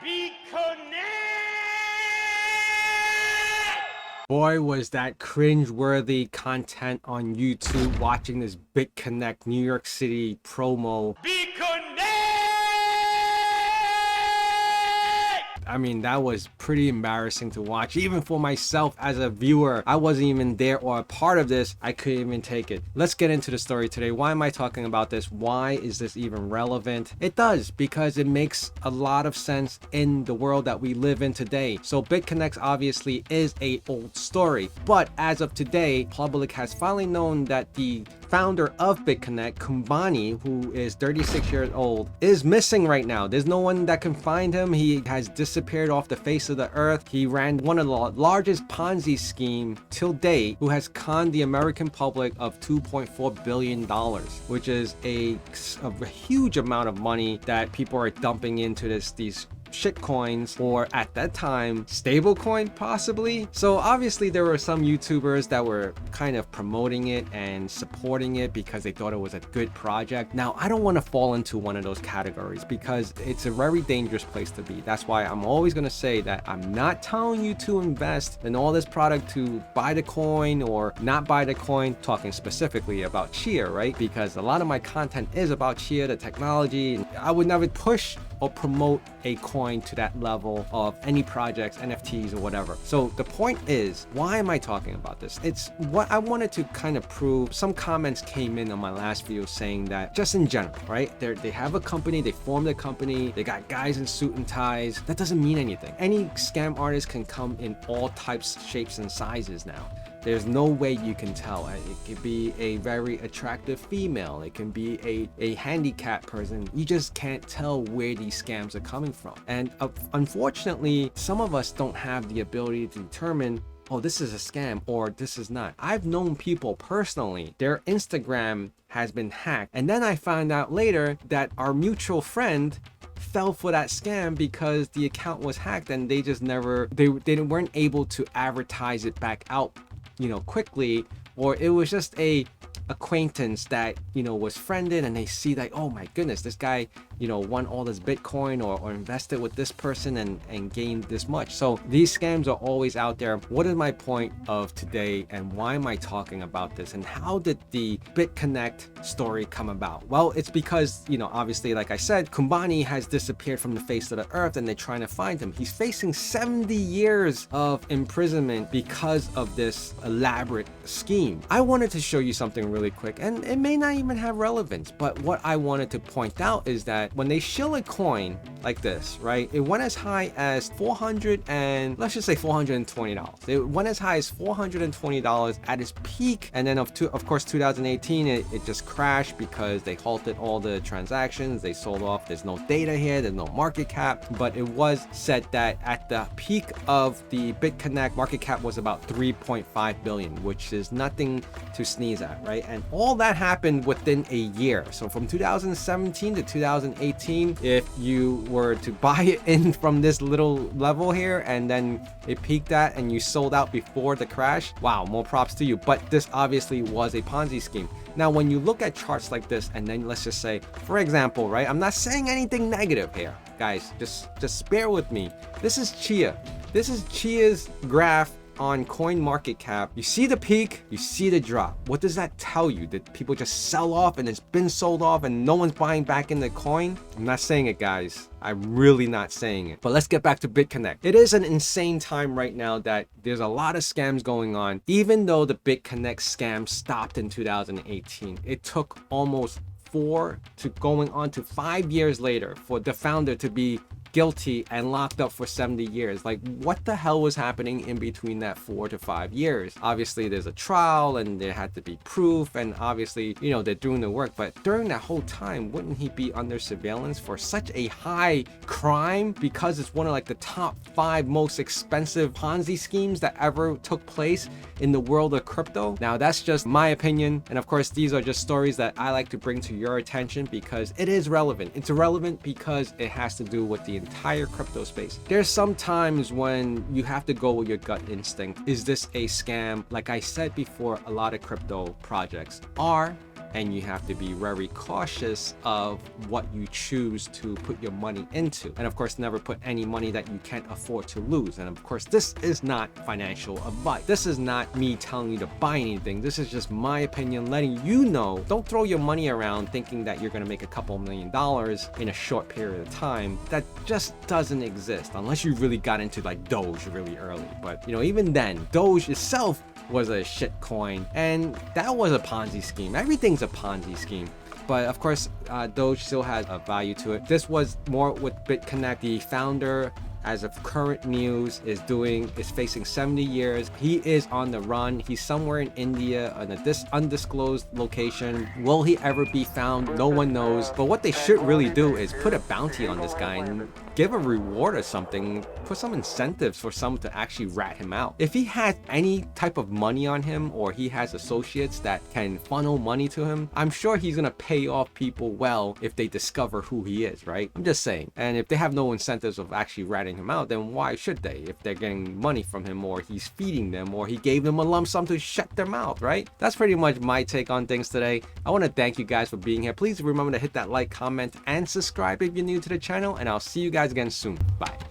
BitConnect! Boy, was that cringe-worthy content on YouTube watching this BitConnect New York City promo. BitConnect! I mean, that was pretty embarrassing to watch. Even for myself as a viewer, I wasn't even there or a part of this. I couldn't even take it. Let's get into the story today. Why am I talking about this? Why is this even relevant? It does, because it makes a lot of sense in the world that we live in today. So BitConnect obviously is an old story, but as of today, public has finally known that the founder of BitConnect, Kumbhani, who is 36 years old, is missing right now. There's no one that can find him. He has disappeared off the face of the earth. He ran one of the largest Ponzi scheme till date, who has conned the American public of $2.4 billion, which is a huge amount of money that people are dumping into these shit coins, or at that time stable coin possibly. So obviously there were some YouTubers that were kind of promoting it and supporting it because they thought it was a good project. Now I don't want to fall into one of those categories because it's a very dangerous place to be. That's why I'm always going to say that I'm not telling you to invest in all this product to buy the coin or not buy the coin, talking specifically about Chia, right? Because a lot of my content is about Chia, the technology. I would never push or promote a coin to that level of any projects, NFTs, or whatever. So the point is, why am I talking about this? It's what I wanted to kind of prove. Some comments came in on my last video saying that just in general, right? They have a company, they formed a company, they got guys in suit and ties. That doesn't mean anything. Any scam artist can come in all types, shapes, and sizes now. There's no way you can tell. It could be a very attractive female. It can be a handicapped person. You just can't tell where these scams are coming from. And unfortunately, some of us don't have the ability to determine, oh, this is a scam or this is not. I've known people personally, their Instagram has been hacked. And then I found out later that our mutual friend fell for that scam because the account was hacked and they just never, they weren't able to advertise it back out, quickly, or it was just a acquaintance that was friended and they see like, oh my goodness, this guy won all this Bitcoin or invested with this person and gained this much. So these scams are always out there. What is my point of today and why am I talking about this, and how did the BitConnect story come about? Well, it's because obviously, like I said, Kumbhani has disappeared from the face of the earth and they're trying to find him. He's facing 70 years of imprisonment because of this elaborate scheme. I wanted to show you something really quick, and it may not even have relevance, but what I wanted to point out is that when they shill a coin like this, right, it went as high as let's just say $420. It went as high as $420 at its peak, and then of course 2018 it just crashed because they halted all the transactions, they sold off. There's no data here, there's no market cap, but it was said that at the peak of the BitConnect, market cap was about 3.5 billion, which is nothing to sneeze at, right? And all that happened within a year. So from 2017 to 2018, if you were to buy it in from this little level here and then it peaked at and you sold out before the crash, wow, more props to you. But this obviously was a Ponzi scheme. Now, when you look at charts like this, and then let's just say, for example, right, I'm not saying anything negative here, guys, just bear with me. This is Chia. This is Chia's graph on CoinMarketCap. You see the peak, you see the drop. What does that tell you? Did people just sell off and it's been sold off and no one's buying back in the coin? I'm not saying it, guys. I'm really not saying it. But let's get back to BitConnect. It is an insane time right now that there's a lot of scams going on. Even though the BitConnect scam stopped in 2018, it took almost 4 to going on to 5 years later for the founder to be guilty and locked up for 70 years. Like, what the hell was happening in between that 4 to 5 years? Obviously there's a trial and there had to be proof, and obviously they're doing the work, but during that whole time, wouldn't he be under surveillance for such a high crime because it's one of like the top 5 most expensive Ponzi schemes that ever took place in the world of crypto? Now that's just my opinion, and of course these are just stories that I like to bring to your attention because it is relevant. It's relevant because it has to do with the entire crypto space. There's some times when you have to go with your gut instinct. Is this a scam? Like I said before, a lot of crypto projects are and you have to be very cautious of what you choose to put your money into. And of course, never put any money that you can't afford to lose. And of course, this is not financial advice. This is not me telling you to buy anything. This is just my opinion, letting you know, don't throw your money around thinking that you're going to make a couple $1,000,000 in a short period of time. That just doesn't exist unless you really got into like Doge really early. But you know, even then, Doge itself was a shit coin, and that was a Ponzi scheme. Everything's a Ponzi scheme. But of course, Doge still has a value to it. This was more with BitConnect. The founder, as of current news, is facing 70 years. He is on the run. He's somewhere in India on this undisclosed location. Will he ever be found? No one knows. But what they should really do is put a bounty on this guy and give a reward or something. Put some incentives for someone to actually rat him out. If he has any type of money on him, or he has associates that can funnel money to him, I'm sure he's gonna pay off people well if they discover who he is, right? I'm just saying. And if they have no incentives of actually ratting him out, then why should they? If they're getting money from him, or he's feeding them, or he gave them a lump sum to shut their mouth, right? That's pretty much my take on things today. I want to thank you guys for being here. Please remember to hit that like, comment, and subscribe if you're new to the channel, and I'll see you guys again soon. Bye.